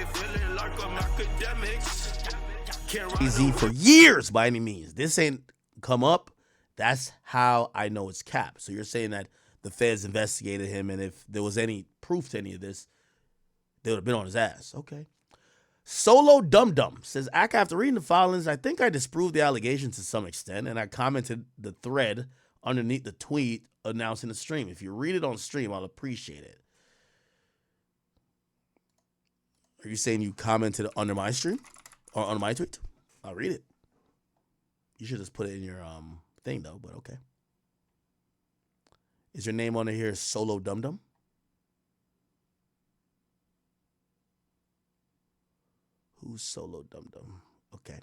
feeling like I'm academics. Easy for years by any means. This ain't come up. That's how I know it's cap. So you're saying that the feds investigated him, and if there was any proof to any of this, they would have been on his ass. Okay. Solo Dum Dum says, after reading the filings, I think I disproved the allegations to some extent, and I commented the thread underneath the tweet announcing the stream. If you read it on stream, I'll appreciate it. Are you saying you commented under my stream or on my tweet? I'll read it. You should just put it in your thing though, but okay. Is your name on here Solo Dum Dum? Who's Solo Dum Dum? Okay.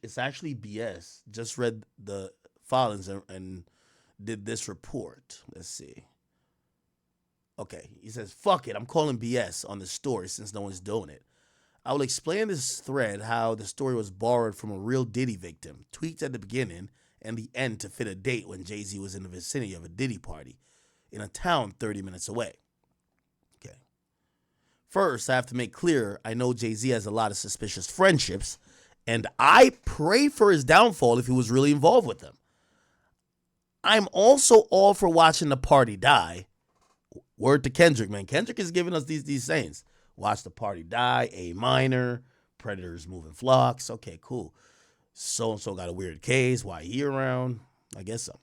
It's actually BS. Just read the filings and did this report. Let's see. Okay. He says, fuck it. I'm calling BS on the story since no one's doing it. I will explain this thread how the story was borrowed from a real Diddy victim, tweaked at the beginning and the end to fit a date when Jay-Z was in the vicinity of a Diddy party in a town 30 minutes away. Okay. First, I have to make clear I know Jay-Z has a lot of suspicious friendships, and I pray for his downfall if he was really involved with them. I'm also all for watching the party die. Word to Kendrick, man. Kendrick is giving us these sayings. Watch the party die, A minor, predators moving flocks. Okay, cool. So-and-so got a weird case. Why he around? I guess so.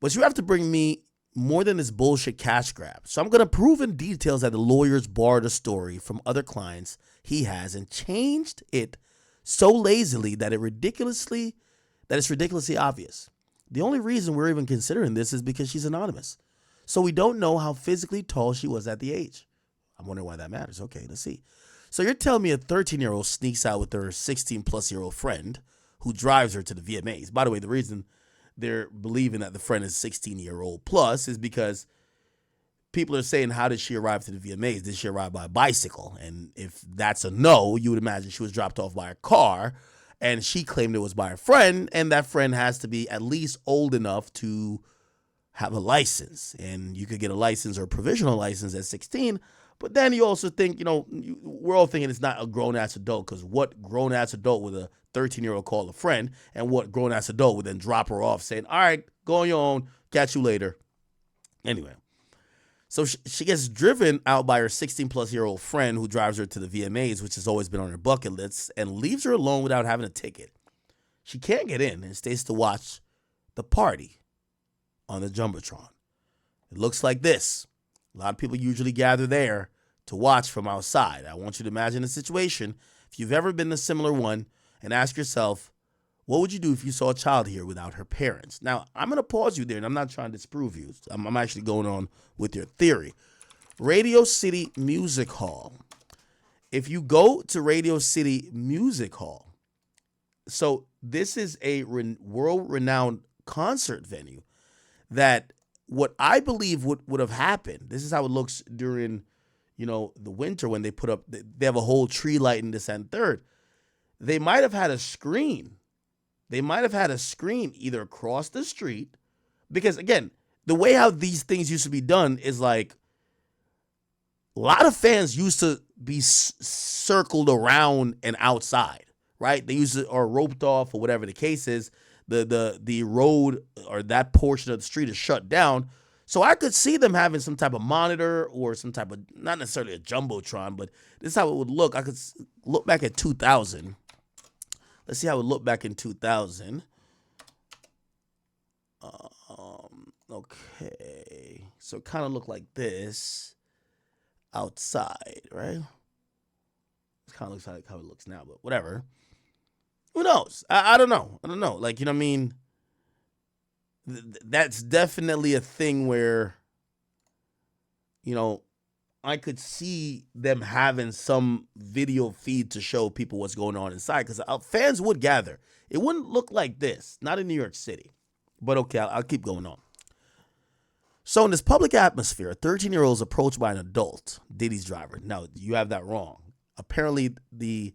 But you have to bring me more than this bullshit cash grab. So I'm going to prove in details that the lawyers borrowed a story from other clients he has and changed it so lazily that it's ridiculously obvious. The only reason we're even considering this is because she's anonymous. So we don't know how physically tall she was at the age. I'm wondering why that matters. Okay, let's see. So you're telling me a 13-year-old sneaks out with her 16-plus-year-old friend who drives her to the VMAs. By the way, the reason they're believing that the friend is 16-year-old plus is because people are saying, how did she arrive to the VMAs? Did she arrive by a bicycle? And if that's a no, you would imagine she was dropped off by a car, and she claimed it was by a friend, and that friend has to be at least old enough to have a license. And you could get a license or a provisional license at 16, but then you also think, we're all thinking it's not a grown-ass adult, because what grown-ass adult with a 13-year-old call a friend, and what grown-ass adult would then drop her off saying, all right, go on your own, catch you later. Anyway, so she gets driven out by her 16-plus-year-old friend who drives her to the VMAs, which has always been on her bucket list, and leaves her alone without having a ticket. She can't get in and stays to watch the party on the Jumbotron. It looks like this. A lot of people usually gather there to watch from outside. I want you to imagine a situation, if you've ever been in a similar one, and ask yourself, what would you do if you saw a child here without her parents? Now, I'm going to pause you there, and I'm not trying to disprove you. I'm actually going on with your theory. Radio City Music Hall. If you go to Radio City Music Hall, so this is a world-renowned concert venue that what I believe would have happened, this is how it looks during, the winter when they have a whole tree light and this and third. They might have had a screen. They might have had a screen either across the street, because again, the way how these things used to be done is like a lot of fans used to be circled around and outside, right? They used to, or roped off or whatever the case is. The road or that portion of the street is shut down. So I could see them having some type of monitor or some type of, not necessarily a Jumbotron, but this is how it would look. I could look back at 2000. Let's see how it would look back in 2000. Okay. So it kind of looked like this outside, right? It kind of looks like how it looks now, but whatever. Who knows? I don't know. Like, you know what I mean? That's definitely a thing where, I could see them having some video feed to show people what's going on inside, because fans would gather. It wouldn't look like this, not in New York City. But okay, I'll keep going on. So in this public atmosphere, a 13-year-old is approached by an adult, Diddy's driver. Now, you have that wrong. Apparently, the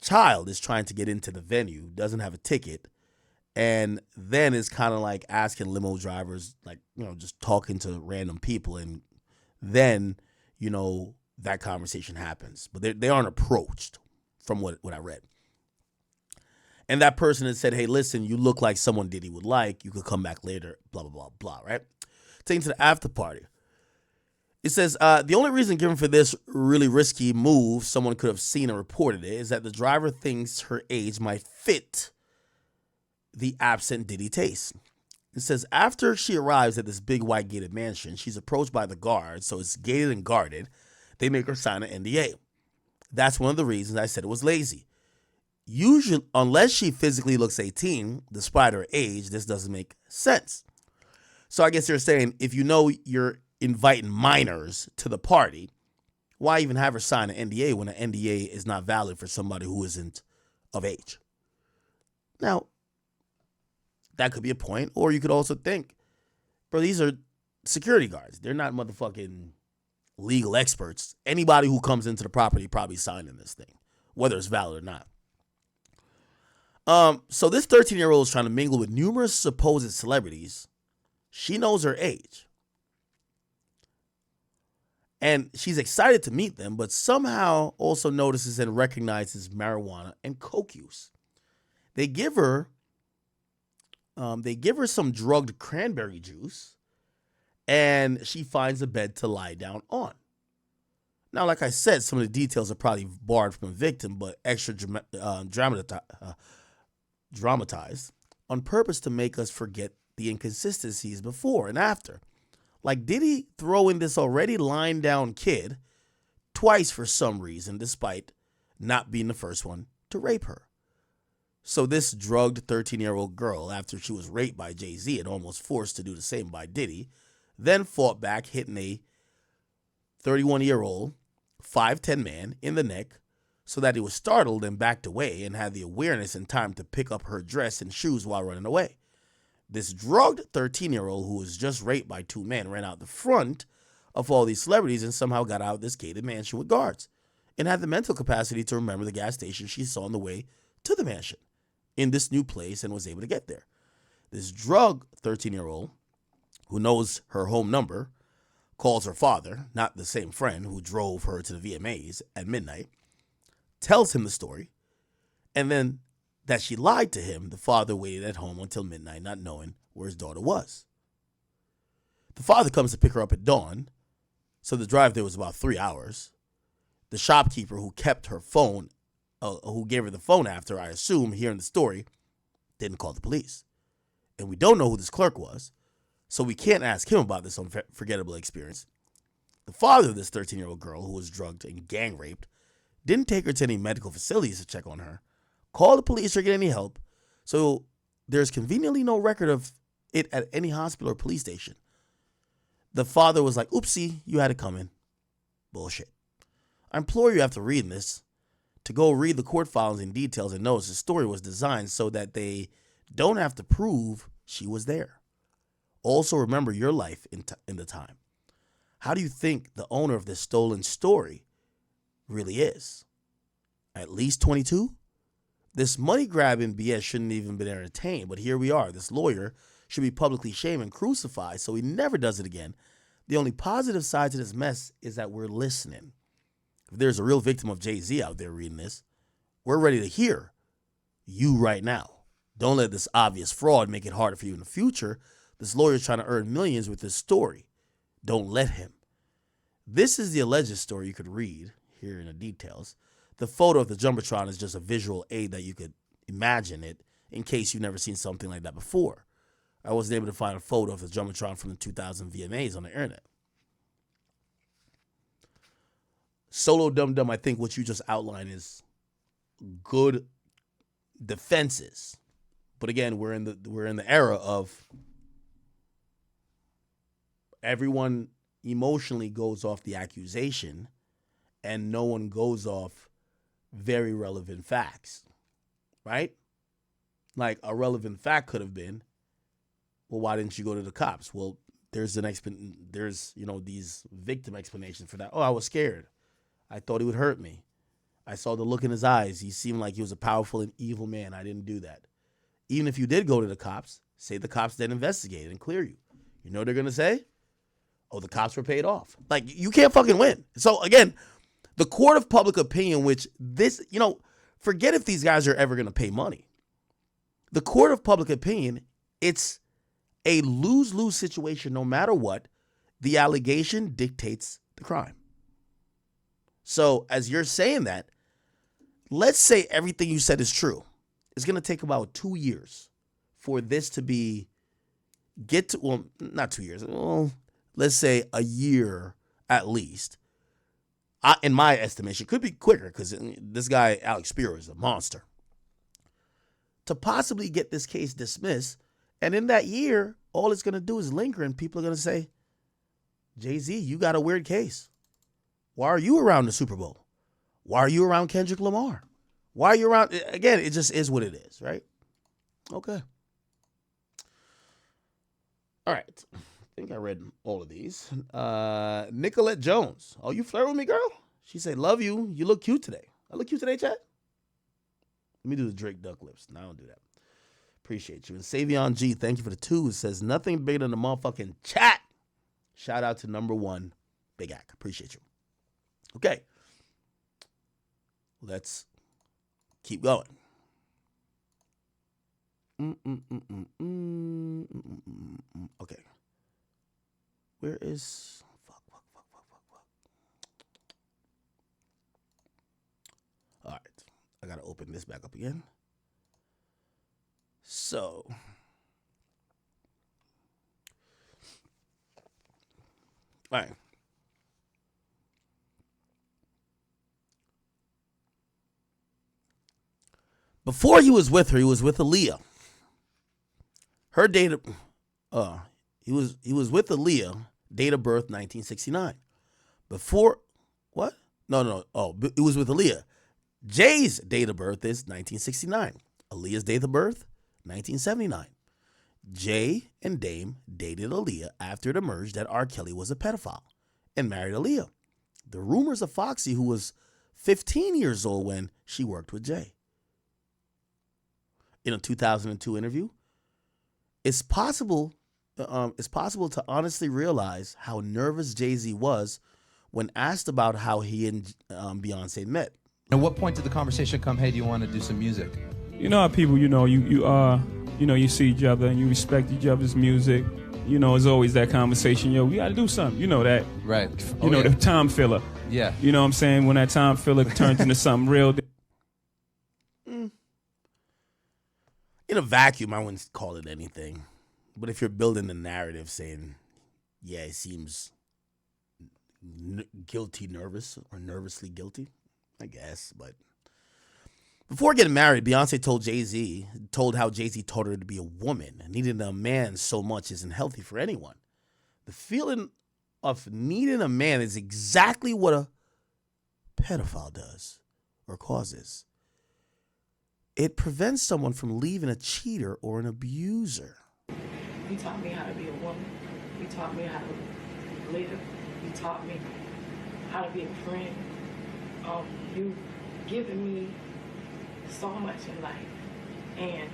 child is trying to get into the venue, doesn't have a ticket, and then is kind of like asking limo drivers, like, just talking to random people, and then, that conversation happens. But they aren't approached from what I read. And that person had said, hey, listen, you look like someone Diddy would like. You could come back later, blah, blah, blah, blah, right? Taking to the after party. It says, the only reason given for this really risky move someone could have seen and reported it is that the driver thinks her age might fit the absent Diddy taste. It says, after she arrives at this big white gated mansion, she's approached by the guards, so it's gated and guarded. They make her sign an NDA. That's one of the reasons I said it was lazy. Usually, unless she physically looks 18, despite her age, this doesn't make sense. So I guess you're saying if you know you're inviting minors to the party, why even have her sign an NDA when an NDA is not valid for somebody who isn't of age? Now, that could be a point. Or you could also think, bro, these are security guards. They're not motherfucking legal experts. Anybody who comes into the property probably signing this thing, whether it's valid or not. So this 13-year-old is trying to mingle with numerous supposed celebrities. She knows her age. And she's excited to meet them, but somehow also notices and recognizes marijuana and coke use. They give her some drugged cranberry juice, and she finds a bed to lie down on. Now, like I said, some of the details are probably borrowed from a victim, but extra dramatized on purpose to make us forget the inconsistencies before and after. Like, did he throw in this already lying down kid twice for some reason, despite not being the first one to rape her? So this drugged 13-year-old girl, after she was raped by Jay-Z and almost forced to do the same by Diddy, then fought back, hitting a 31-year-old 5'10" man in the neck so that he was startled and backed away and had the awareness and time to pick up her dress and shoes while running away. This drugged 13-year-old who was just raped by two men ran out the front of all these celebrities and somehow got out of this gated mansion with guards and had the mental capacity to remember the gas station she saw on the way to the mansion in this new place and was able to get there. This drugged 13-year-old who knows her home number calls her father, not the same friend who drove her to the VMAs at midnight, tells him the story, and then that she lied to him. The father waited at home until midnight, not knowing where his daughter was. The father comes to pick her up at dawn, so the drive there was about 3 hours. The shopkeeper who kept her phone, who gave her the phone after, I assume, hearing the story, didn't call the police. And we don't know who this clerk was, so we can't ask him about this unforgettable experience. The father of this 13-year-old girl who was drugged and gang raped didn't take her to any medical facilities to check on her, call the police or get any help, so there's conveniently no record of it at any hospital or police station. The father was like, oopsie, you had it coming. Bullshit. I implore you after reading this to go read the court filings in details and notice the story was designed so that they don't have to prove she was there. Also remember your life in the time. How do you think the owner of this stolen story really is? At least 22? This money-grabbing BS shouldn't even been entertained, but here we are. This lawyer should be publicly shamed and crucified so he never does it again. The only positive side to this mess is that we're listening. If there's a real victim of Jay-Z out there reading this, we're ready to hear you right now. Don't let this obvious fraud make it harder for you in the future. This lawyer's trying to earn millions with this story. Don't let him. This is the alleged story you could read here in the details. The photo of the Jumbotron is just a visual aid that you could imagine it in case you've never seen something like that before. I wasn't able to find a photo of the Jumbotron from the 2000 VMAs on the internet. Solo Dum Dum, I think what you just outlined is good defenses. But again, we're in the era of everyone emotionally goes off the accusation and no one goes off very relevant facts, right? Like a relevant fact could have been, well, why didn't you go to the cops? Well, there's these victim explanations for that. Oh, I was scared. I thought he would hurt me. I saw the look in his eyes. He seemed like he was a powerful and evil man. I didn't do that. Even if you did go to the cops, say the cops then investigated and clear you. You know what they're going to say? Oh, the cops were paid off. Like, you can't fucking win. So, again, the court of public opinion, which this, forget if these guys are ever going to pay money. The court of public opinion, it's a lose-lose situation no matter what. The allegation dictates the crime. So, as you're saying that, let's say everything you said is true. It's going to take about 2 years for this to not 2 years. Well, let's say a year at least. In my estimation, it could be quicker because this guy, Alex Spiro, is a monster. To possibly get this case dismissed, and in that year, all it's going to do is linger, and people are going to say, Jay-Z, you got a weird case. Why are you around the Super Bowl? Why are you around Kendrick Lamar? Why are you around? Again, it just is what it is, right? Okay. All right. I think I read all of these. Nicolette Jones. Oh, you flirt with me, girl? She said, love you. You look cute today. I look cute today, chat? Let me do the Drake duck lips. No, I don't do that. Appreciate you. And Savion G, thank you for the 2. It says, nothing bigger than the motherfucking chat. Shout out to number 1, Big Ack. Appreciate you. Okay. Let's keep going. Okay. Where is... Fuck. All right. I got to open this back up again. So... All right. Before he was with her, he was with Aaliyah. Her date of he was with Aaliyah, date of birth 1969. Before what? No. Oh, it was with Aaliyah. Jay's date of birth is 1969. Aaliyah's date of birth 1979. Jay and Dame dated Aaliyah after it emerged that R. Kelly was a pedophile and married Aaliyah. The rumors of Foxy, who was 15 years old when she worked with Jay. In a 2002 interview, it's possible to honestly realize how nervous Jay-Z was when asked about how he and Beyonce met. At what point did the conversation come, hey, do you want to do some music? You know how people, you see each other and you respect each other's music. You know, it's always that conversation, yo, we got to do something. You know that. Right. The time filler. Yeah. You know what I'm saying? When that time filler turns into something real. In a vacuum, I wouldn't call it anything. But if you're building the narrative saying, yeah, it seems guilty, nervous, or nervously guilty, I guess. But before getting married, Beyonce told how Jay-Z taught her to be a woman. Needing a man so much isn't healthy for anyone. The feeling of needing a man is exactly what a pedophile does or causes. It prevents someone from leaving a cheater or an abuser. You taught me how to be a woman. You taught me how to live. You taught me how to be a friend. You've given me so much in life. And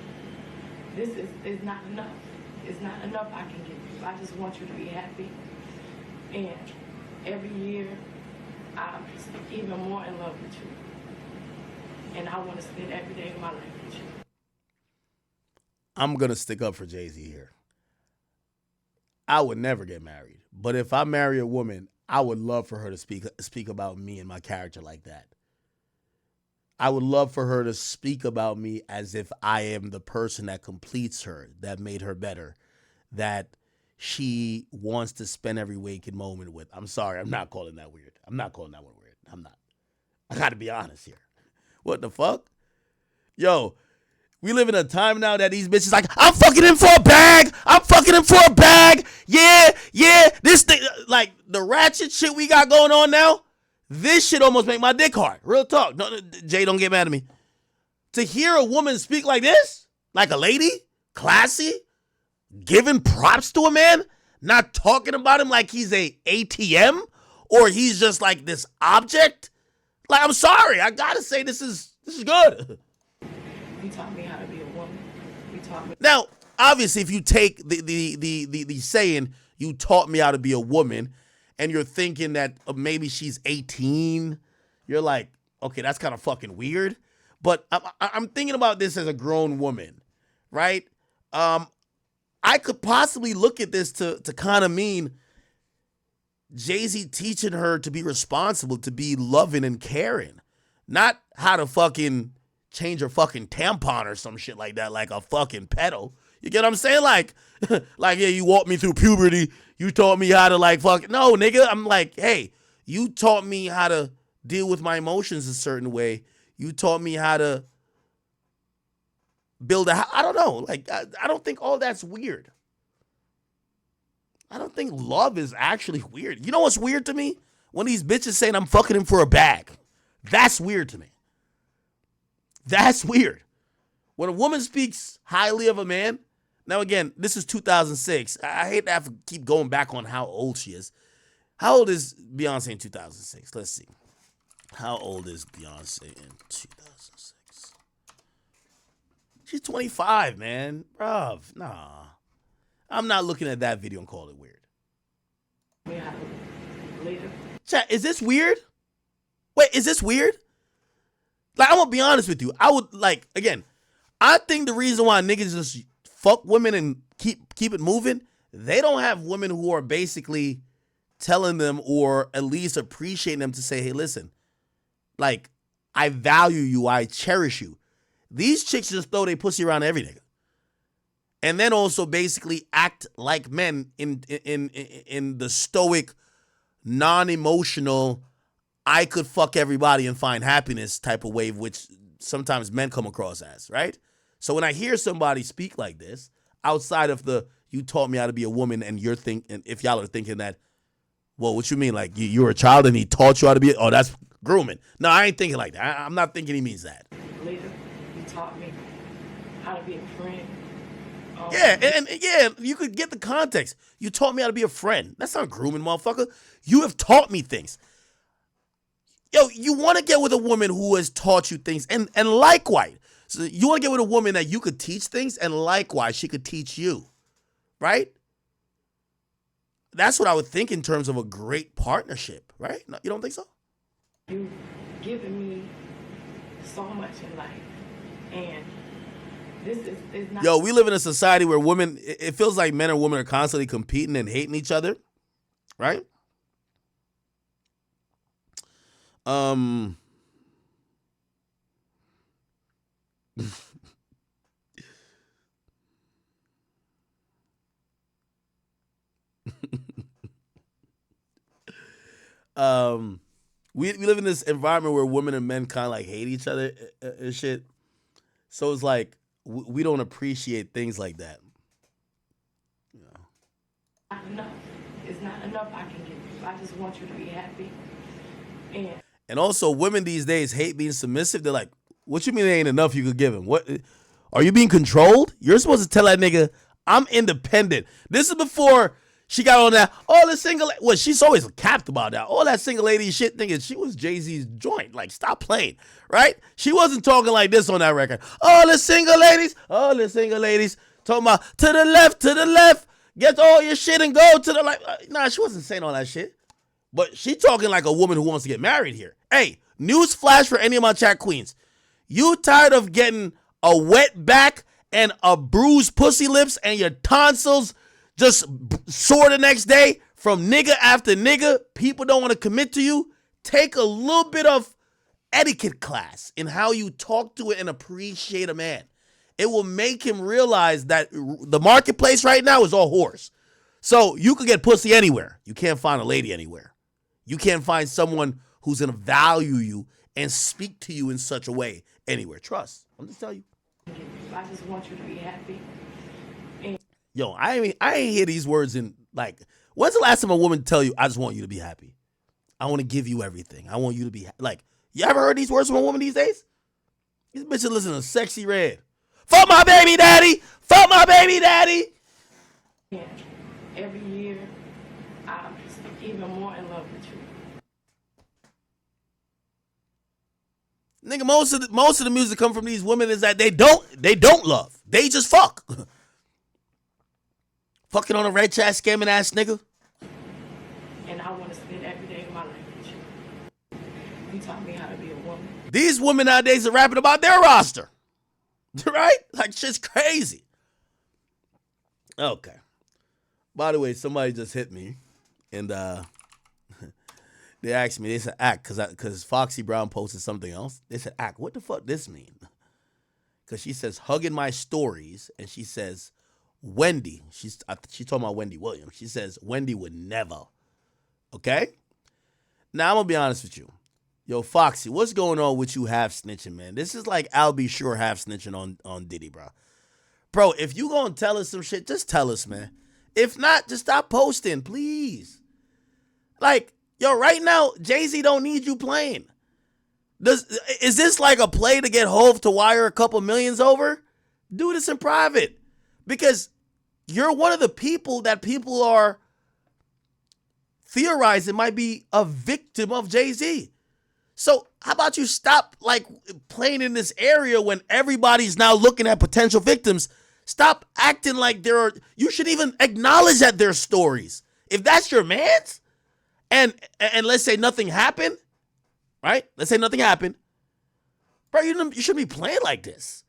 this is not enough. It's not enough I can give you. I just want you to be happy. And every year, I'm even more in love with you. And I want to spend every day of my life with you. I'm going to stick up for Jay-Z here. I would never get married. But if I marry a woman, I would love for her to speak about me and my character like that. I would love for her to speak about me as if I am the person that completes her, that made her better, that she wants to spend every waking moment with. I'm sorry, I'm not calling that weird. I'm not calling that one weird. I'm not. I got to be honest here. What the fuck? Yo, we live in a time now that these bitches like, I'm fucking him for a bag. I'm fucking him for a bag. Yeah. This thing, like the ratchet shit we got going on now, this shit almost make my dick hard. Real talk. No, Jay, don't get mad at me. To hear a woman speak like this, like a lady, classy, giving props to a man, not talking about him like he's a ATM or he's just like this object. Like, I'm sorry. I gotta say this is good. You taught me how to be a woman. You taught me. Now, obviously, if you take the saying, you taught me how to be a woman, and you're thinking that maybe she's 18, you're like, okay, that's kind of fucking weird. But I'm thinking about this as a grown woman, right? I could possibly look at this to kind of mean Jay-Z teaching her to be responsible, to be loving and caring, not how to fucking change her fucking tampon or some shit like that, like a fucking pedo. You get what I'm saying? Like, yeah, you walked me through puberty. You taught me how to like fuck. No, nigga. I'm like, hey, you taught me how to deal with my emotions a certain way. You taught me how to build I don't know. Like, I don't think all that's weird. I don't think love is actually weird. You know what's weird to me? When these bitches saying I'm fucking him for a bag. That's weird to me. That's weird. When a woman speaks highly of a man, now again, this is 2006. I hate to have to keep going back on how old she is. How old is Beyonce in 2006? Let's see. How old is Beyonce in 2006? She's 25, man. Bruv, nah. I'm not looking at that video and calling it weird. Chat, is this weird? Wait, is this weird? Like, I'm gonna be honest with you. I would, like, again, I think the reason why niggas just fuck women and keep it moving, they don't have women who are basically telling them or at least appreciating them to say, hey, listen, like, I value you, I cherish you. These chicks just throw their pussy around every nigga. And then also basically act like men in the stoic, non-emotional, I could fuck everybody and find happiness type of wave, which sometimes men come across as, right? So when I hear somebody speak like this, outside of the, you taught me how to be a woman, and you're thinking, if y'all are thinking that, well, what you mean? Like you were a child and he taught you how to be, oh, that's grooming. No, I ain't thinking like that. I'm not thinking he means that. Later, you taught me how to be a friend. Yeah, and yeah, you could get the context. You taught me how to be a friend. That's not grooming, motherfucker. You have taught me things. Yo, you want to get with a woman who has taught you things, and likewise. So you want to get with a woman that you could teach things, and likewise, she could teach you, right? That's what I would think in terms of a great partnership, right? No, you don't think so? You've given me so much in life, and this is not. Yo, we live in a society where women, it feels like men and women are constantly competing and hating each other, right? We live in this environment where women and men kind of like hate each other and shit. So it's like we don't appreciate things like that. You know. Not enough. It's not enough I can give you. I just want you to be happy. And also, women these days hate being submissive. They're like, what you mean there ain't enough you could give him? What? Are you being controlled? You're supposed to tell that nigga, I'm independent. This is before she got on that, all the single, well, she's always capped about that. All that single lady shit thinking she was Jay-Z's joint. Like, stop playing, right? She wasn't talking like this on that record. All the single ladies, talking about to the left, get all your shit and go to the like. Nah, she wasn't saying all that shit. But she talking like a woman who wants to get married here. Hey, news flash for any of my chat queens. You tired of getting a wet back and a bruised pussy lips and your tonsils just sore the next day from nigga after nigga? People don't want to commit to you. Take a little bit of etiquette class in how you talk to it and appreciate a man. It will make him realize that the marketplace right now is all whores. So you could get pussy anywhere. You can't find a lady anywhere. You can't find someone who's going to value you and speak to you in such a way anywhere. Trust. I'm just telling you. I just want you to be happy. Yo, I ain't hear these words in, like, when's the last time a woman tell you, I just want you to be happy? I want to give you everything. I want you to be, like, you ever heard these words from a woman these days? These bitches listen to Sexy Red. Fuck my baby daddy! Fuck my baby daddy! Yeah. Every year, I'm just even more in love with you. Nigga, most of the music come from these women is that they don't love. They just fuck. Fucking on a red chat scamming ass nigga. And I want to spend every day of my life with you. You taught me how to be a woman. These women nowadays are rapping about their roster. Right? Like, shit's crazy. Okay. By the way, somebody just hit me. And they asked me, they said, Ack, because Foxy Brown posted something else. They said, Ack, what the fuck this mean? Because she says, hugging my stories. And she says, Wendy. She talking about Wendy Williams. She says, Wendy would never. Okay? Now, I'm going to be honest with you. Yo, Foxy, what's going on with you half snitching, man? This is like Al B. Sure half snitching on Diddy, bro. Bro, if you gonna tell us some shit, just tell us, man. If not, just stop posting, please. Like, yo, right now, Jay-Z don't need you playing. Is this like a play to get Hove to wire a couple millions over? Do this in private. Because you're one of the people that people are theorizing might be a victim of Jay-Z. So how about you stop like playing in this area when everybody's now looking at potential victims? Stop acting like you should even acknowledge that there's stories. If that's your man's, and let's say nothing happened, right? Let's say nothing happened. Bro, you shouldn't be playing like this.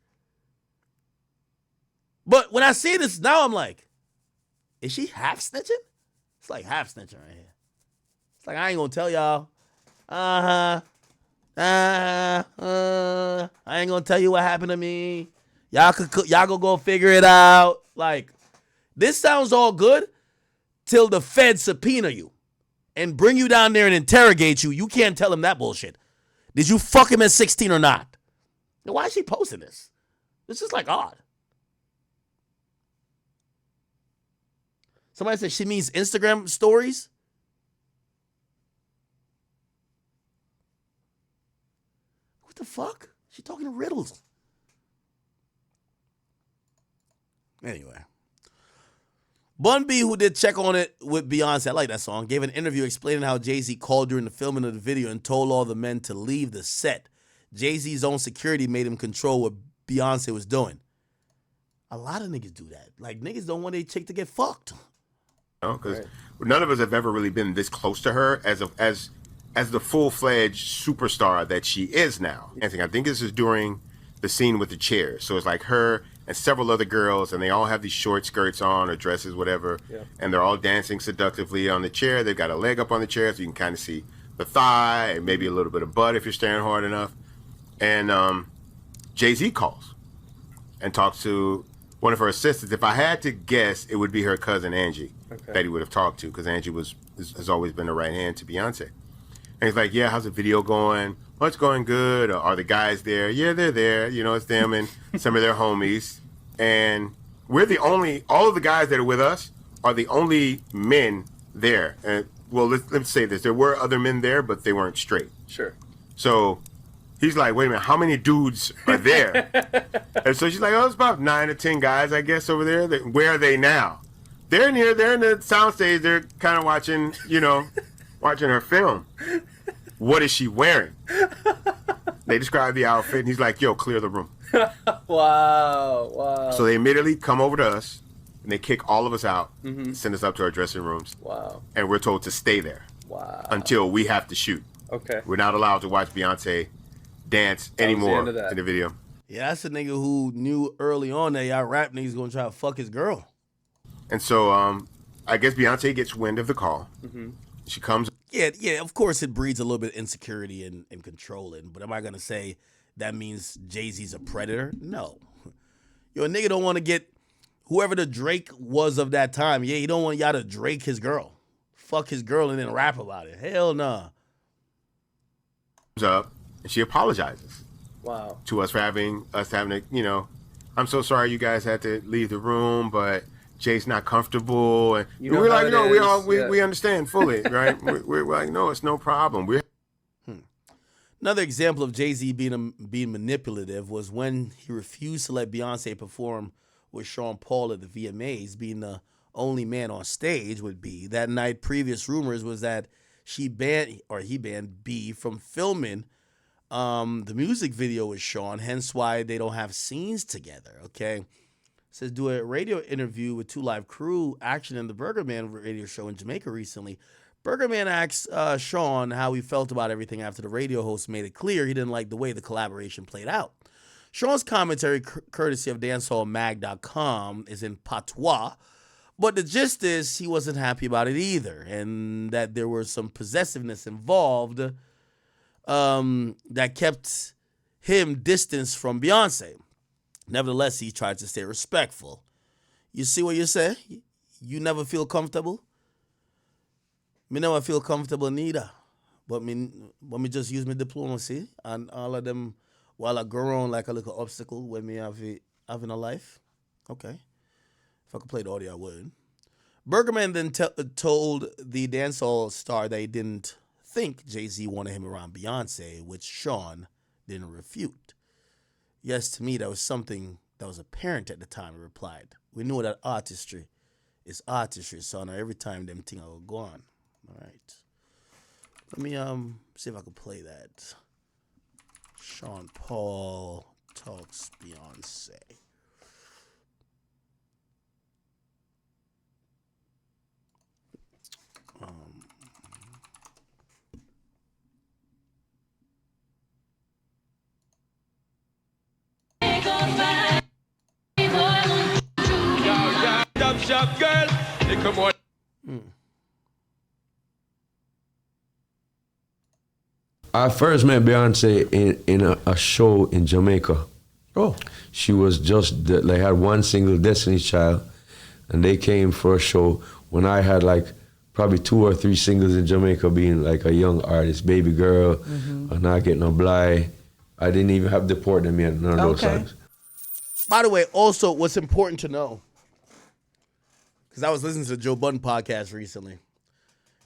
But when I see this now, I'm like, is she half snitching? It's like half snitching right here. It's like, I ain't gonna tell y'all. I ain't gonna tell you what happened to me. Y'all go figure it out. Like, this sounds all good till the feds subpoena you and bring you down there and interrogate you. You can't tell him that bullshit. Did you fuck him at 16 or not? Now, why is she posting this? This is like odd. Somebody said she means Instagram stories. What the fuck? She talking to riddles. Anyway. Bun B, who did Check on It with Beyonce, I like that song, gave an interview explaining how Jay-Z called during the filming of the video and told all the men to leave the set. Jay-Z's own security made him control what Beyonce was doing. A lot of niggas do that. Like, niggas don't want their chick to get fucked. Because none of us have ever really been this close to her as the full-fledged superstar that she is now. I think this is during the scene with the chairs. So it's like her and several other girls, and they all have these short skirts on or dresses, whatever, and they're all dancing seductively on the chair. They've got a leg up on the chair, so you can kind of see the thigh and maybe a little bit of butt if you're staring hard enough. And Jay-Z calls and talks to one of her assistants. If I had to guess, it would be her cousin Angie that he would have talked to, because Angie has always been the right hand to Beyonce. And he's like, yeah, how's the video going? Well, it's going good. Are the guys there? Yeah, they're there. You know, it's them and some of their homies. And we're the only, all of the guys that are with us are the only men there. And well, let's say this. There were other men there, but they weren't straight. Sure. So he's like, wait a minute, how many dudes are there? And so she's like, oh, it's about 9 or 10 guys, I guess, over there. Where are they now? They're in here. They're in the soundstage. They're kind of watching, watching her film. What is she wearing? They describe the outfit, and he's like, yo, clear the room. Wow. So they immediately come over to us, and they kick all of us out, send us up to our dressing rooms. Wow. And we're told to stay there. Wow. Until we have to shoot. Okay. We're not allowed to watch Beyonce dance anymore in the video. Yeah, that's a nigga who knew early on that y'all rap niggas gonna try to fuck his girl. And so I guess Beyonce gets wind of the call. She comes. Yeah, of course it breeds a little bit of insecurity and controlling, but am I gonna say that means Jay-Z's a predator? No. Yo, a nigga don't want to get whoever the Drake was of that time. Yeah, he don't want y'all to Drake his girl. Fuck his girl and then rap about it. Hell nah. Up and she apologizes. Wow. To us for having to, I'm so sorry you guys had to leave the room, but Jay's not comfortable, and we're like, we understand fully, right? we're like, no, it's no problem. Another example of Jay-Z being manipulative was when he refused to let Beyonce perform with Sean Paul at the VMAs, being the only man on stage with B. That night, previous rumors was that he banned B from filming the music video with Sean, hence why they don't have scenes together, okay? says, do a radio interview with 2 Live Crew, Action, and the Burger Man radio show in Jamaica recently. Burger Man asked Sean how he felt about everything after the radio host made it clear he didn't like the way the collaboration played out. Sean's commentary, courtesy of dancehallmag.com, is in patois, but the gist is he wasn't happy about it either, and that there was some possessiveness involved that kept him distanced from Beyonce. Nevertheless, he tried to stay respectful. You see what you say? You never feel comfortable? Me never feel comfortable neither. But me just use my diplomacy and all of them while I go around like a little obstacle when me having a life. Okay. If I could play the audio, I would. Burgerman then told the dancehall star that he didn't think Jay-Z wanted him around Beyonce, which Sean didn't refute. Yes, to me, that was something that was apparent at the time, he replied. We know that artistry is artistry, so now every time them thing will go on. All right. Let me see if I can play that. Sean Paul talks Beyonce. Shop girl, they come on. I first met Beyonce in a show in Jamaica. Oh. She was just, they had one single, Destiny's Child, and they came for a show when I had like probably 2 or 3 singles in Jamaica being like a young artist, Baby Girl, and Not Get No Blind. I didn't even have Deport Them yet, none of those songs. By the way, also, what's important to know, because I was listening to the Joe Budden podcast recently.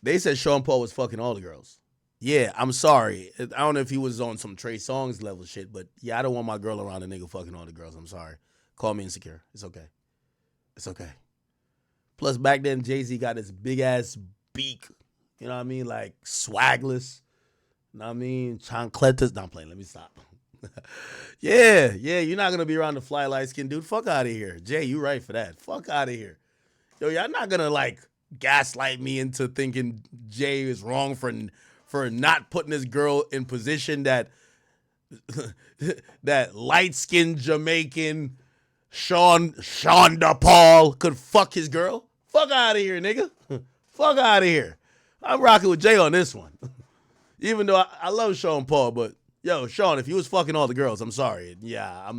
They said Sean Paul was fucking all the girls. Yeah, I'm sorry. I don't know if he was on some Trey Songz level shit, but yeah, I don't want my girl around a nigga fucking all the girls. I'm sorry. Call me insecure. It's okay. It's okay. Plus, back then, Jay-Z got this big-ass beak. You know what I mean? Like, swagless. You know what I mean? Chancletas. No, I'm playing. Let me stop. Yeah, you're not going to be around the fly light-skinned dude. Fuck out of here. Jay, you right for that. Fuck out of here. Yo, y'all not going to, like, gaslight me into thinking Jay is wrong for not putting this girl in position that that light-skinned Jamaican Sean DePaul could fuck his girl. Fuck out of here, nigga. Fuck out of here. I'm rocking with Jay on this one. Even though I love Sean Paul, but yo, Sean, if you was fucking all the girls, I'm sorry. Yeah.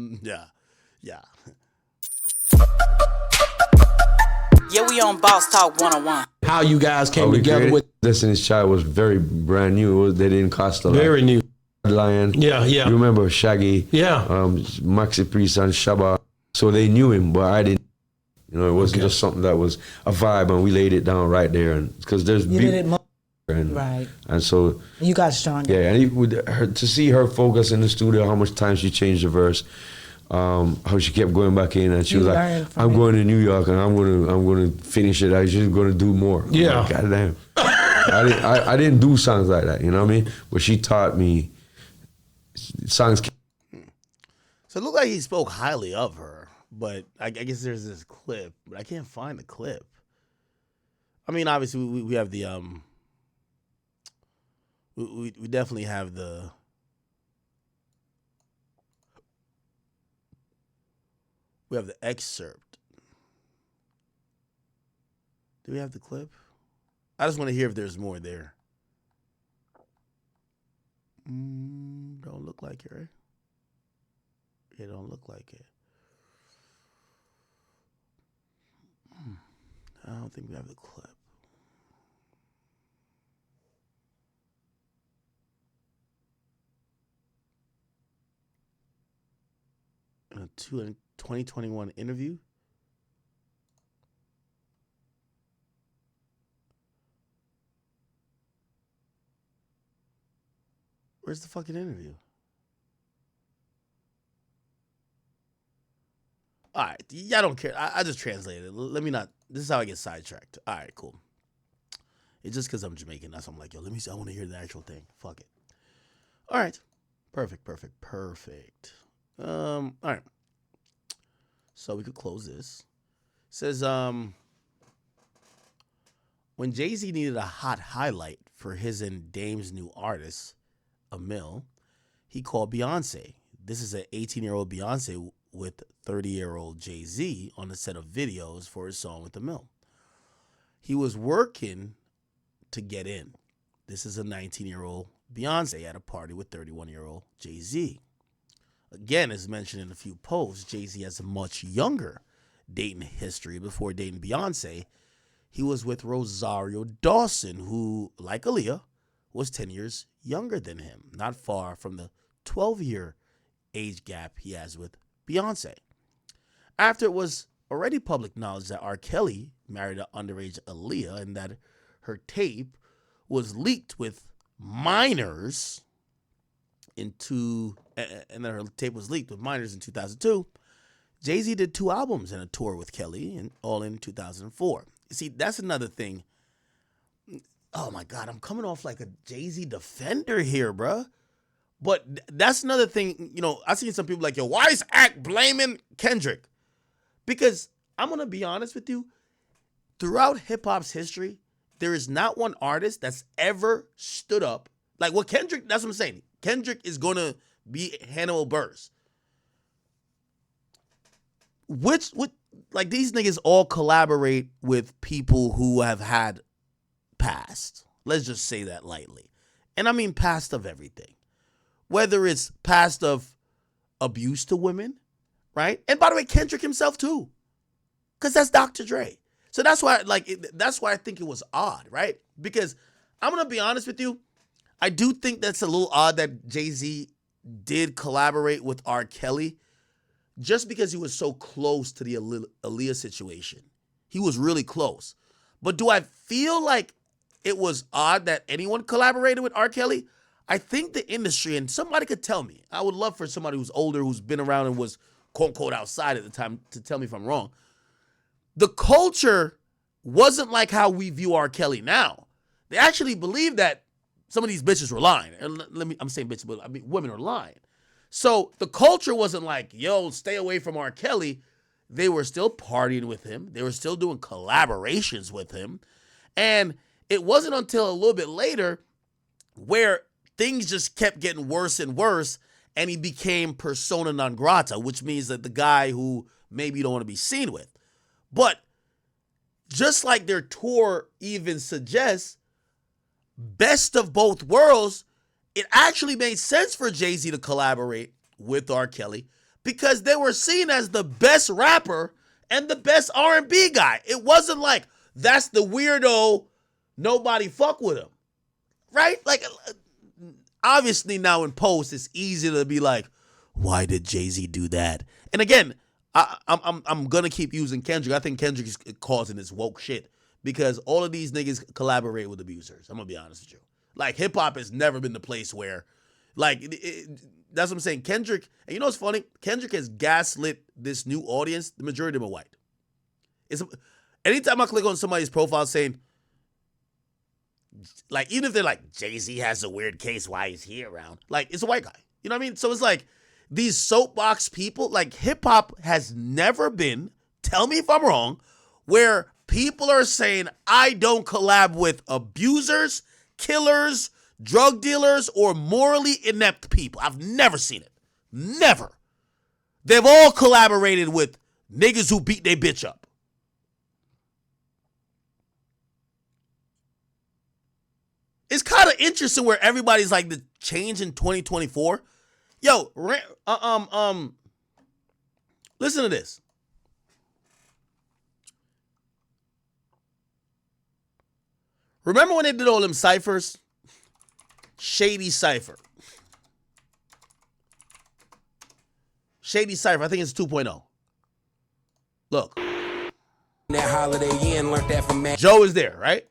Yeah, we on Boss Talk 101. How you guys came together with Destiny's Child was very brand new. They didn't cost a lot. very new. Lion. Yeah. You remember Shaggy? Yeah. Maxi Priest and Shabba. So they knew him, but I didn't. You know, it wasn't just something that was a vibe, and we laid it down right there. And because there's right. And so you got stronger. Yeah, and to see her focus in the studio, how much time she changed the verse, how she kept going back in, and she was like, "I'm going to New York, and I'm gonna finish it. I'm just gonna do more." Yeah. Like, goddamn. I didn't do songs like that, you know what I mean? But she taught me songs. So it looked like he spoke highly of her, but I guess there's this clip, but I can't find the clip. I mean, obviously we have the we definitely have the excerpt. Do we have the clip? I just want to hear if there's more there. Don't look like it, right? It don't look like it. I don't think we have the clip. In a 2021 interview? Where's the fucking interview? All right, y'all don't care. I just translated it. Let me not. This is how I get sidetracked. All right, cool. It's just because I'm Jamaican. That's why I'm like, yo, let me see. I want to hear the actual thing. Fuck it. All right. Perfect. All right. So we could close this. It says, when Jay-Z needed a hot highlight for his and Dame's new artist, a mill, he called Beyonce. This is an 18-year-old Beyonce with 30-year-old Jay-Z on a set of videos for his song with the mill. He was working to get in. This is a 19-year-old Beyonce at a party with 31-year-old Jay-Z. Again, as mentioned in a few posts, Jay-Z has a much younger dating history. Before dating Beyonce, he was with Rosario Dawson, who, like Aaliyah, was 10 years younger than him, not far from the 12-year age gap he has with Beyonce. After it was already public knowledge that R. Kelly married an underage Aaliyah and that her tape was leaked with minors and that her tape was leaked with minors in 2002, Jay-Z did 2 albums and a tour with Kelly, and all in 2004. You see, that's another thing. Oh my God, I'm coming off like a Jay-Z defender here, bruh. But that's another thing, I seen some people like, yo, why is Act blaming Kendrick? Because I'm going to be honest with you, throughout hip-hop's history, there is not one artist that's ever stood up. Like what Kendrick, that's what I'm saying. Kendrick is going to be Hannibal Buress. Like these niggas all collaborate with people who have had past. Let's just say that lightly. And I mean past of everything. Whether it's past of abuse to women, right? And by the way, Kendrick himself too. Because that's Dr. Dre. So that's why I think it was odd, right? Because I'm going to be honest with you. I do think that's a little odd that Jay-Z did collaborate with R. Kelly just because he was so close to the Aaliyah situation. He was really close. But do I feel like it was odd that anyone collaborated with R. Kelly? I think the industry, and somebody could tell me. I would love for somebody who's older, who's been around and was quote-unquote outside at the time to tell me if I'm wrong. The culture wasn't like how we view R. Kelly now. They actually believe that some of these bitches were lying. I'm saying bitches, but I mean women are lying. So the culture wasn't like, yo, stay away from R. Kelly. They were still partying with him. They were still doing collaborations with him. And it wasn't until a little bit later where things just kept getting worse and worse, and he became persona non grata, which means that the guy who maybe you don't want to be seen with. But just like their tour even suggests, best of both worlds, it actually made sense for Jay-Z to collaborate with R. Kelly because they were seen as the best rapper and the best R&B guy. It wasn't like, that's the weirdo, nobody fuck with him, right? Like, obviously now in post, it's easy to be like, why did Jay-Z do that? And again, I'm gonna keep using Kendrick. I think Kendrick is causing this woke shit because all of these niggas collaborate with abusers. I'm gonna be honest with you. Like hip hop has never been the place where, like, that's what I'm saying. Kendrick, and you know what's funny? Kendrick has gaslit this new audience. The majority of them are white. Anytime I click on somebody's profile saying, like, even if they're like, Jay-Z has a weird case, why is he around? Like, it's a white guy. You know what I mean? So it's like, these soapbox people, like hip-hop has never been, tell me if I'm wrong, where people are saying, I don't collab with abusers, killers, drug dealers, or morally inept people. I've never seen it. Never. They've all collaborated with niggas who beat their bitch up. It's kind of interesting where everybody's like the change in 2024. Yo, listen to this. Remember when they did all them ciphers? Shady Cypher. Shady Cypher, I think it's 2.0. Look. That Holiday Inn learned that from Matt. Joe is there, right?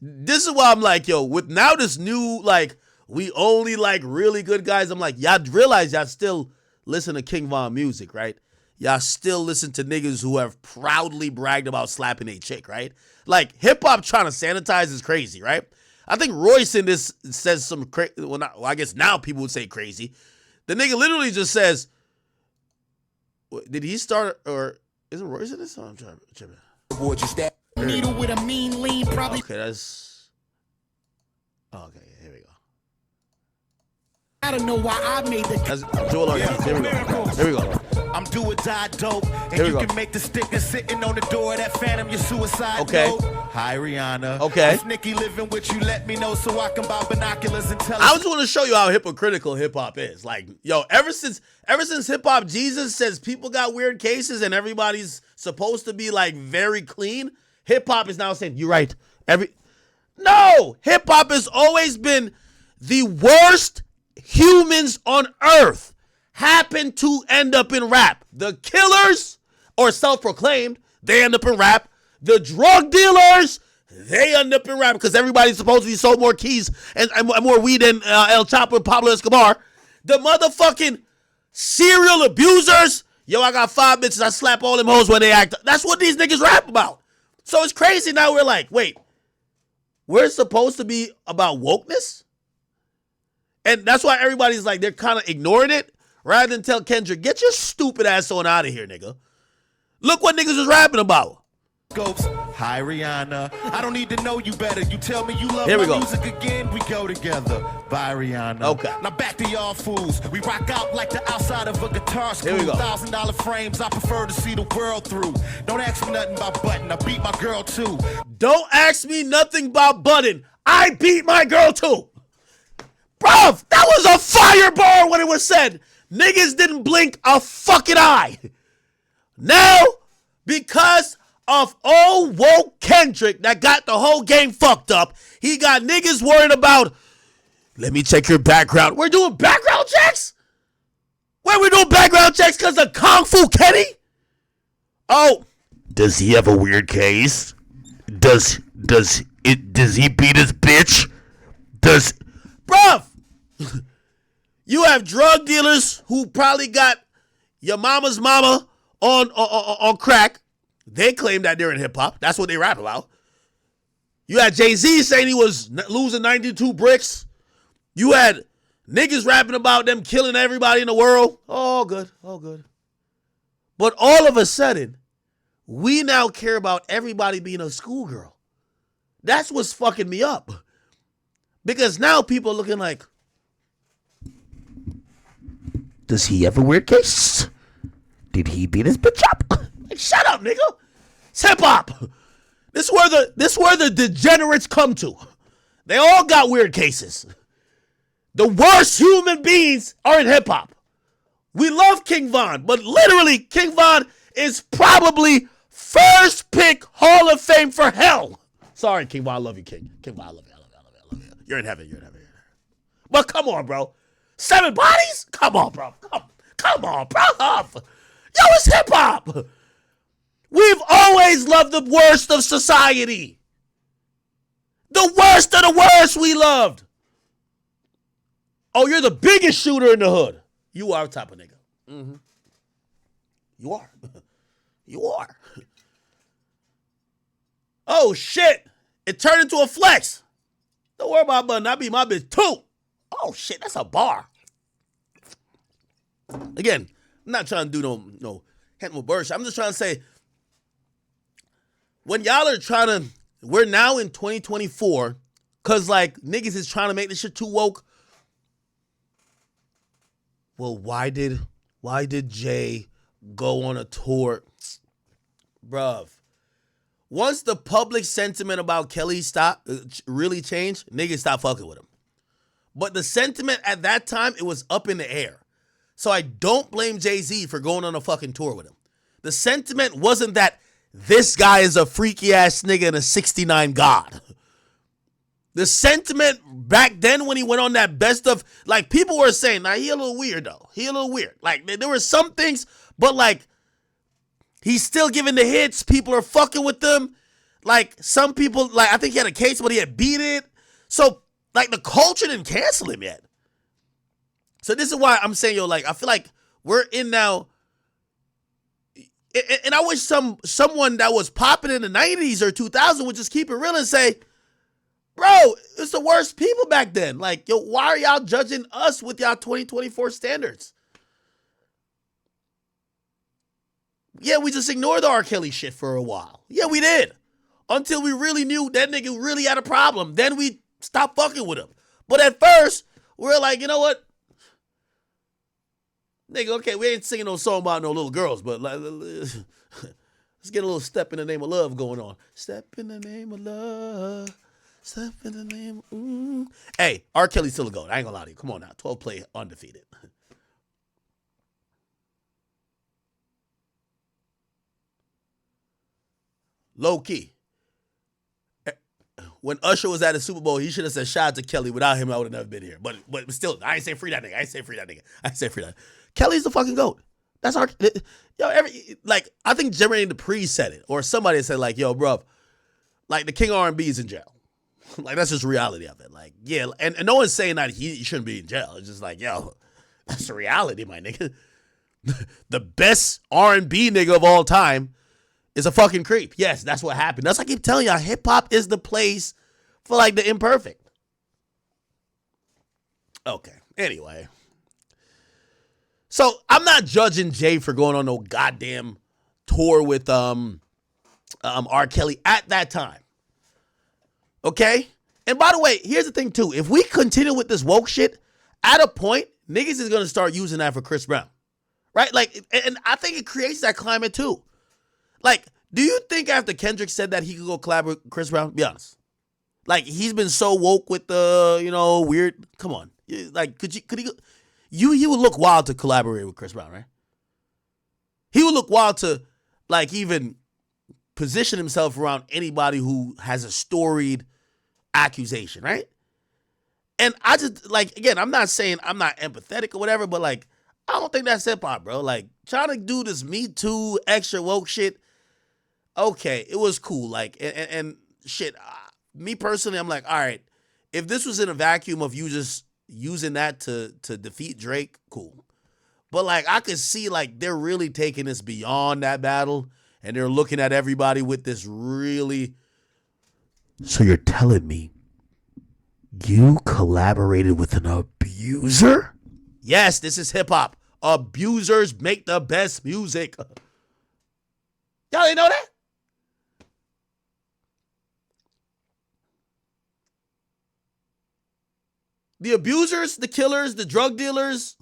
This is why I'm like, yo, with now this new, like, we only like really good guys. I'm like, y'all realize y'all still listen to King Von music, right? Y'all still listen to niggas who have proudly bragged about slapping a chick, right? Like, hip-hop trying to sanitize is crazy, right? I think Royce in this says some crazy, well, I guess now people would say crazy. The nigga literally just says, Did he start or is it Royce in this song? I'm trying. Would you stab needle with a mean lean? Probably. Okay, that's. Okay, here we go. I don't know why I made the. That's Joel Ortiz. Here we go. Here we go. I'm do or die dope, and Here we you go. can make the sticker sitting on the door of that phantom your suicide Okay. note. Hi Rihanna. Okay. If Nikki living with you, let me know so I can buy binoculars and tell I us. just want to show you how hypocritical hip hop is. Like, yo, ever since hip hop Jesus says people got weird cases and everybody's supposed to be like very clean, hip hop is now saying you're right. No, hip hop has always been the worst humans on earth. Happen to end up in rap. The killers, or self-proclaimed, they end up in rap. The drug dealers, they end up in rap because everybody's supposed to be sold more keys and more weed than El Chapo and Pablo Escobar. The motherfucking serial abusers, yo, I got 5 bitches, I slap all them hoes when they act. That's what these niggas rap about. So it's crazy now we're like, wait, we're supposed to be about wokeness? And that's why everybody's like, they're kind of ignoring it. Rather than tell Kendrick, get your stupid ass on out of here, nigga. Look what niggas was rapping about. Scopes. Hi Rihanna. I don't need to know you better. You tell me you love Here we my go. music again, we go together. Bye Rihanna. Okay. Now back to y'all fools. We rock out like the outside of a guitar school. Here we go. $1,000 frames. I prefer to see the world through. Don't ask me nothing about button. I beat my girl too. Don't ask me nothing about button. I beat my girl too. Bruv, that was a firebar when it was said. Niggas didn't blink a fucking eye. Now, because of old woke Kendrick that got the whole game fucked up, he got niggas worried about, let me check your background. We're doing background checks? Where we doing background checks because of Kung Fu Kenny? Oh, does he have a weird case? Does he beat his bitch? Bruv! You have drug dealers who probably got your mama's mama on crack. They claim that they're in hip hop. That's what they rap about. You had Jay-Z saying he was losing 92 bricks. You had niggas rapping about them killing everybody in the world. All good, all good. But all of a sudden, we now care about everybody being a schoolgirl. That's what's fucking me up. Because now people are looking like, does he have a weird case? Did he beat his bitch up? Like, shut up, nigga. It's hip hop. This is where the degenerates come to. They all got weird cases. The worst human beings are in hip hop. We love King Von, but literally King Von is probably first pick Hall of Fame for hell. Sorry, King Von, I love you, King. King Von, I love you. You're in heaven. You're in heaven. But come on, bro. 7 bodies? Come on, bro. Come on, bro. Yo, it's hip-hop. We've always loved the worst of society. The worst of the worst we loved. Oh, you're the biggest shooter in the hood. You are a type of nigga. Mm-hmm. You are. You are. Oh, shit. It turned into a flex. Don't worry about button. I beat my bitch too. Oh, shit. That's a bar. Again, I'm not trying to do no Henry Bursch. I'm just trying to say, when y'all are trying to, we're now in 2024, because, like, niggas is trying to make this shit too woke. Well, why did Jay go on a tour? Bruv. Once the public sentiment about Kelly really changed, niggas stopped fucking with him. But the sentiment at that time, it was up in the air. So I don't blame Jay-Z for going on a fucking tour with him. The sentiment wasn't that this guy is a freaky ass nigga and a 69 god. The sentiment back then when he went on that best of, like, people were saying, nah, he a little weird though. He a little weird. Like, there were some things, but like, he's still giving the hits. People are fucking with them. Like, some people, like, I think he had a case, but he had beat it. So, like, the culture didn't cancel him yet. So this is why I'm saying, yo, like, I feel like we're in now, and I wish someone that was popping in the 90s or 2000 would just keep it real and say, bro, it's the worst people back then. Like, yo, why are y'all judging us with y'all 2024 standards? Yeah, we just ignored the R. Kelly shit for a while. Yeah, we did. Until we really knew that nigga really had a problem. Then we stopped fucking with him. But at first, we were like, you know what? Nigga, okay, we ain't singing no song about no little girls, but let's get a little Step in the Name of Love going on. Step in the name of love. Step in the name of... Hey, R. Kelly's still a GOAT. I ain't gonna lie to you. Come on now. 12 play undefeated. Low key. When Usher was at the Super Bowl, he should have said shout out to Kelly. Without him, I would have never been here. But still, I ain't say free that nigga. I ain't say free that. Kelly's the fucking GOAT. That's our... Yo, I think Jermaine Dupri said it. Or somebody said, like, yo, bruv, like, the king of R&B is in jail. Like, that's just reality of it. Like, yeah, and no one's saying that he shouldn't be in jail. It's just like, yo, that's the reality, my nigga. The best R&B nigga of all time is a fucking creep. Yes, that's what happened. That's what I keep telling y'all. Hip-hop is the place for, like, the imperfect. Okay, anyway. So, I'm not judging Jay for going on no goddamn tour with R. Kelly at that time. Okay? And by the way, here's the thing, too. If we continue with this woke shit, at a point, niggas is going to start using that for Chris Brown. Right? Like, and I think it creates that climate, too. Like, do you think after Kendrick said that he could go collaborate with Chris Brown? Be honest. Like, he's been so woke with the, weird. Come on. Like, could he go? He would look wild to collaborate with Chris Brown, right? He would look wild to, like, even position himself around anybody who has a storied accusation, right? And I just, like, again, I'm not saying I'm not empathetic or whatever, but, like, I don't think that's hip-hop, bro. Like, trying to do this Me Too extra woke shit, okay, it was cool. Like, and shit, me personally, I'm like, all right, if this was in a vacuum of you just using that to defeat Drake, cool. But, like, I could see, like, they're really taking this beyond that battle, and they're looking at everybody with this really... So you're telling me you collaborated with an abuser? Yes, this is hip-hop. Abusers make the best music. Y'all didn't know that? The abusers, the killers, the drug dealers,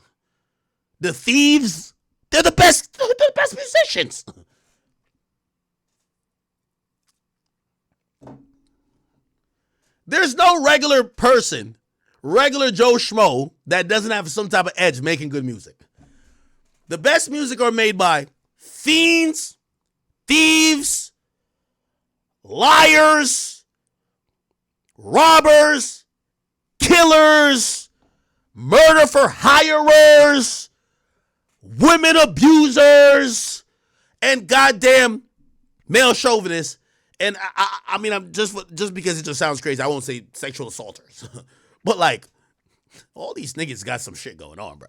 the thieves, they're the best musicians. There's no regular person, regular Joe Schmo, that doesn't have some type of edge making good music. The best music are made by fiends, thieves, liars, robbers, killers, murder for hirers, women abusers, and goddamn male chauvinists. And I mean, I'm just because it just sounds crazy, I won't say sexual assaulters. But, like, all these niggas got some shit going on, bro.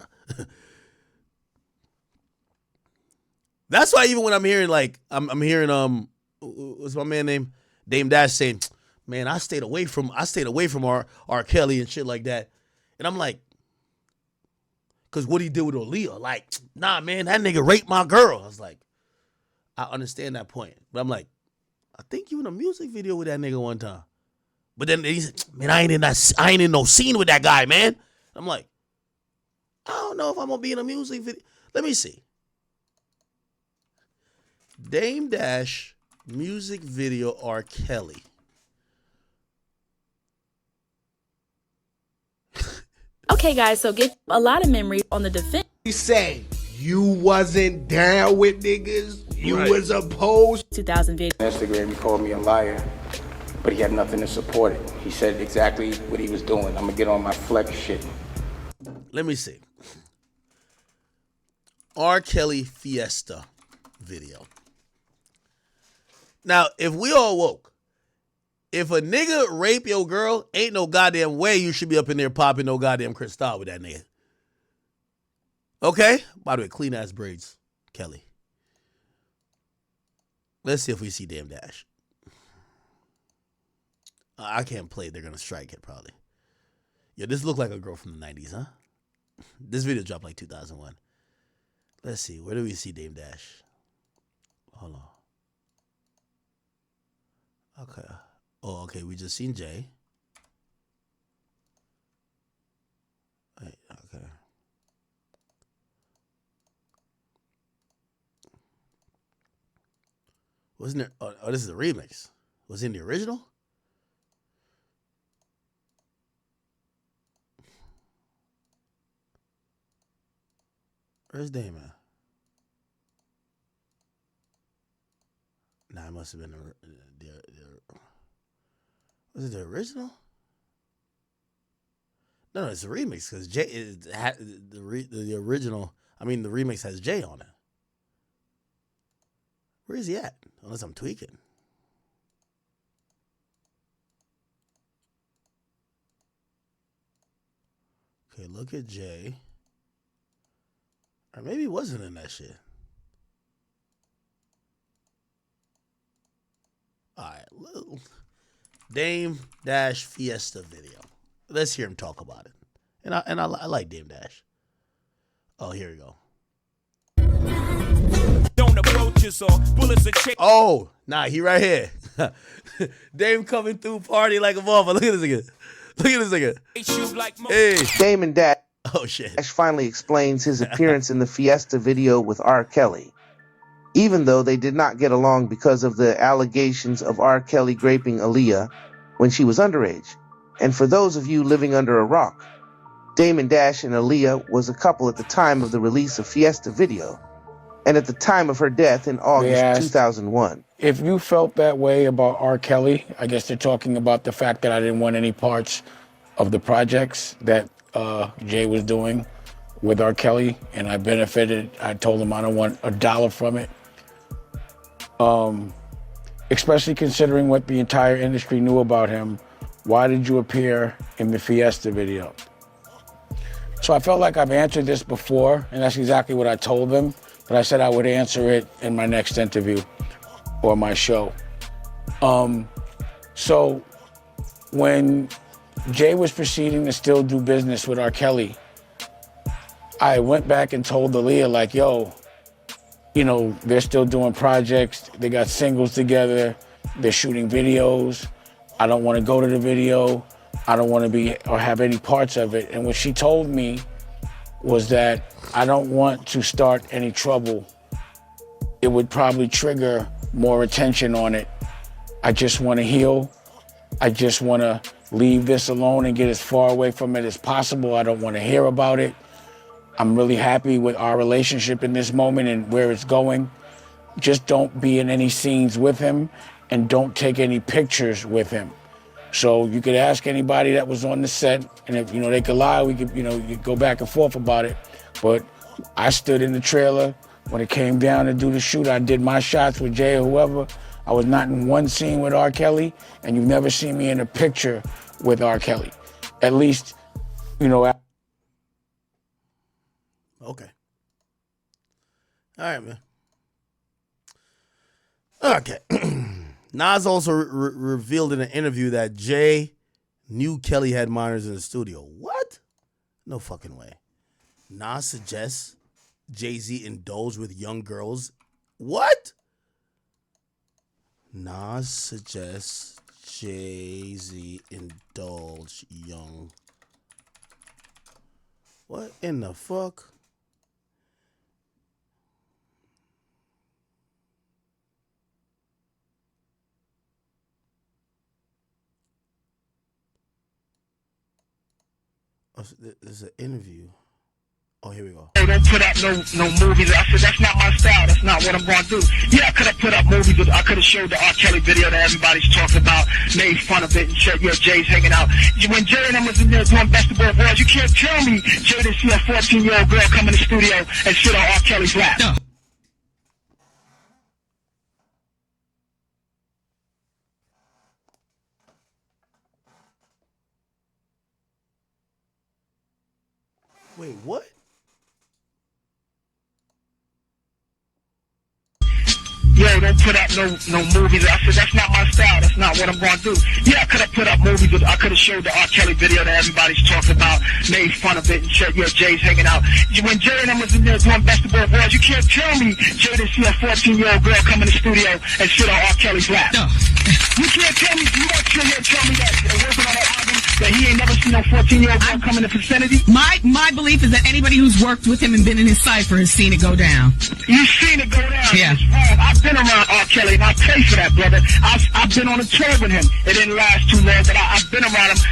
That's why even when I'm hearing, like, I'm hearing what's my man name? Damon Dash saying, man, I stayed away from R. Kelly and shit like that. And I'm like, because what he did with Aaliyah, like, nah, man, that nigga raped my girl. I was like, I understand that point. But I'm like, I think you in a music video with that nigga one time. But then he said, man, I ain't in no scene with that guy, man. I'm like, I don't know if I'm gonna be in a music video. Let me see. Dame Dash music video R. Kelly. Okay, guys, so get a lot of memories on the defense. He say you wasn't down with niggas. You was opposed. 2000 video. Instagram, he called me a liar, but he had nothing to support it. He said exactly what he was doing. I'm gonna get on my flex shit. Let me see. R. Kelly Fiesta video. Now, if we all woke, if a nigga rape your girl, ain't no goddamn way you should be up in there popping no goddamn Cristal with that nigga. Okay? By the way, clean ass braids, Kelly. Let's see if we see Dame Dash. I can't play. They're going to strike it probably. Yeah, this looked like a girl from the 90s, huh? This video dropped like 2001. Let's see. Where do we see Dame Dash? Hold on. Okay. Oh, okay. We just seen Jay. Hey, okay. Wasn't there? Oh, this is a remix. Was it in the original? Where's Damon? Nah, it must have been was it the original? No, it's a remix because Jay the original. I mean, the remix has Jay on it. Where is he at? Unless I'm tweaking. Okay, look at Jay. Or maybe he wasn't in that shit. All right, little Dame Dash Fiesta video. Let's hear him talk about it. And I like Dame Dash. Oh, here we go. Don't approach us or bullets are check. Oh, nah, he right here. Dame coming through party like a motherfucker. Look at this nigga. Look at this nigga. Hey. Damon Dash. Oh shit. Dash finally explains his appearance in the Fiesta video with R. Kelly. Even though they did not get along because of the allegations of R. Kelly raping Aaliyah when she was underage. And for those of you living under a rock, Damon Dash and Aaliyah was a couple at the time of the release of Fiesta video, and at the time of her death in August 2001. If you felt that way about R. Kelly, I guess they're talking about the fact that I didn't want any parts of the projects that Jay was doing with R. Kelly, and I benefited. I told him I don't want a dollar from it. Especially considering what the entire industry knew about him. Why did you appear in the Fiesta video? So I felt like I've answered this before, and that's exactly what I told them, but I said I would answer it in my next interview or my show. So when Jay was proceeding to still do business with R. Kelly, I went back and told Aaliyah, like, yo, you know, they're still doing projects, they got singles together, they're shooting videos, I don't want to go to the video, I don't want to be or have any parts of it. And what she told me was that I don't want to start any trouble. It would probably trigger more attention on it. I just want to heal. I just want to leave this alone and get as far away from it as possible. I don't want to hear about it. I'm really happy with our relationship in this moment and where it's going. Just don't be in any scenes with him and don't take any pictures with him. So you could ask anybody that was on the set, and if, you know, they could lie, we could, you know, you go back and forth about it. But I stood in the trailer when it came down to do the shoot. I did my shots with Jay or whoever. I was not in one scene with R. Kelly, and you've never seen me in a picture with R. Kelly. At least, you know. Okay. All right, man. Okay. Nas also revealed in an interview that Jay knew Kelly had minors in the studio. What? No fucking way. Nas suggests Jay-Z indulge with young girls. What? Nas suggests Jay-Z indulge young. What in the fuck? There's an interview. Oh, here we go. Hey, don't put up no movies. I said, that's not my style. That's not what I'm going to do. Yeah, I could have put up movies. I could have showed the R. Kelly video that everybody's talking about, made fun of it, and said, yeah, Jay's hanging out. When Jay and them was in there doing basketball boys, you can't tell me Jay didn't see a 14-year-old girl come in the studio and sit on R. Kelly's lap. No. Wait, what? Yo, Yo, don't put up no movies. I said, that's not my style. That's not what I'm going to do. Yeah, I could have put up movies. I could have showed the R. Kelly video that everybody's talking about, made fun of it, and said, yeah, Jay's hanging out. When Jay and them was in there doing basketball boys, you can't tell me Jay didn't see a 14-year-old girl come in the studio and sit on R. Kelly's lap. No. You can't tell me, you don't sit here and tell me that working on that album, that he ain't never seen no 14-year-old girl come in the vicinity? My belief is that anybody who's worked with him and been in his cipher has seen it go down. You've seen it go down. Yeah. It's wrong. I've been around R. Kelly, and I pay for that, brother. I've been on a tour with him. It didn't last too long, but I've been around him.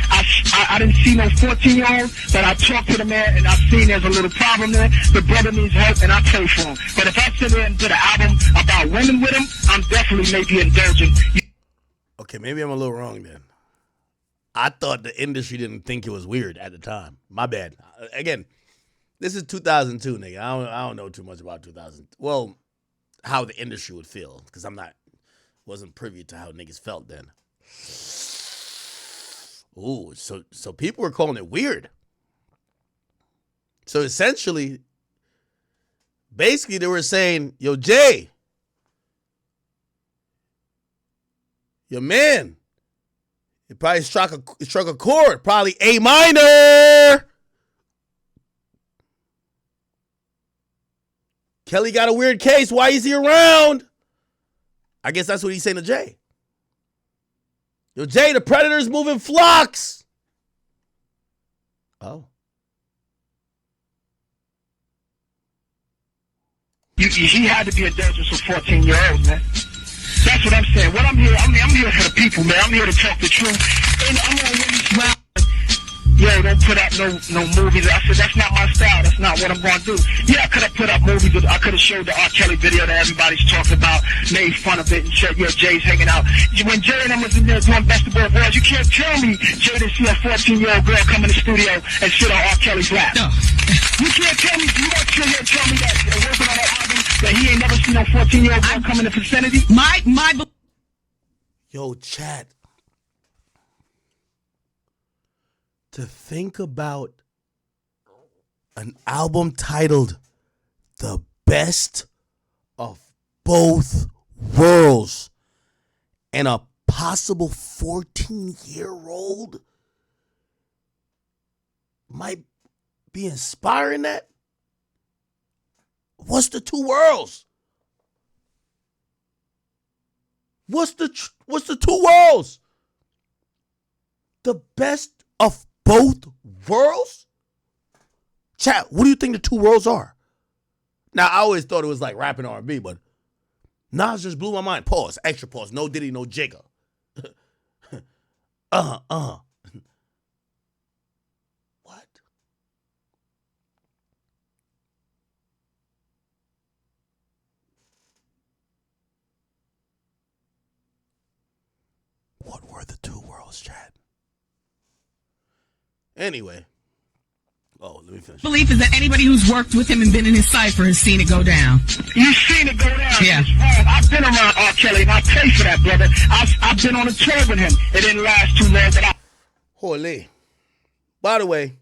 I didn't see no 14-year-old, but I talked to the man, and I've seen there's a little problem there. The brother needs help, and I pay for him. But if I sit there and did an album about women with him, I'm definitely maybe indulgent. Okay, maybe I'm a little wrong then. I thought the industry didn't think it was weird at the time. My bad. Again, this is 2002, nigga. I don't know too much about 2000. Well, how the industry would feel, because wasn't privy to how niggas felt then. Ooh, so people were calling it weird. So essentially, basically they were saying, yo, Jay, your man, he probably struck a chord, probably A minor. Kelly got a weird case. Why is he around? I guess that's what he's saying to Jay. Yo, Jay, the Predator's moving flocks. Oh. He had to be indulgent for 14-year-olds, man. That's what I'm saying. What I'm here for the people, man. I'm here to talk the truth. And I'm on really yo, don't put up no movies. I said, that's not my style. That's not what I'm going to do. Yeah, I could have put up movies. I could have showed the R. Kelly video that everybody's talking about, made fun of it, and said, yeah, Jay's hanging out. When Jay and them was in there doing basketball boys, you can't tell me Jay didn't see a 14-year-old girl come in the studio and sit on R. Kelly's lap. No. You can't tell me, you don't sit here and tell me that working on that album, that he ain't never seen no 14-year-old girl come in the vicinity? Yo, chat. To think about an album titled The Best of Both Worlds and a possible 14-year-old might be inspiring that. What's the two worlds? What's the two worlds? The best of both worlds? Chat, what do you think the two worlds are? Now, I always thought it was like rapping R&B, but Nas just blew my mind. Pause. Extra pause. No Diddy, no Jigga. What? What were the two worlds, chat? Anyway. Oh, let me finish. Belief is that anybody who's worked with him and been in his cipher has seen it go down. You've seen it go down. Yeah. It's wrong. I've been around R. Kelly, and I pay for that, brother. I've been on a tour with him. It didn't last too long, but Holy. By the way,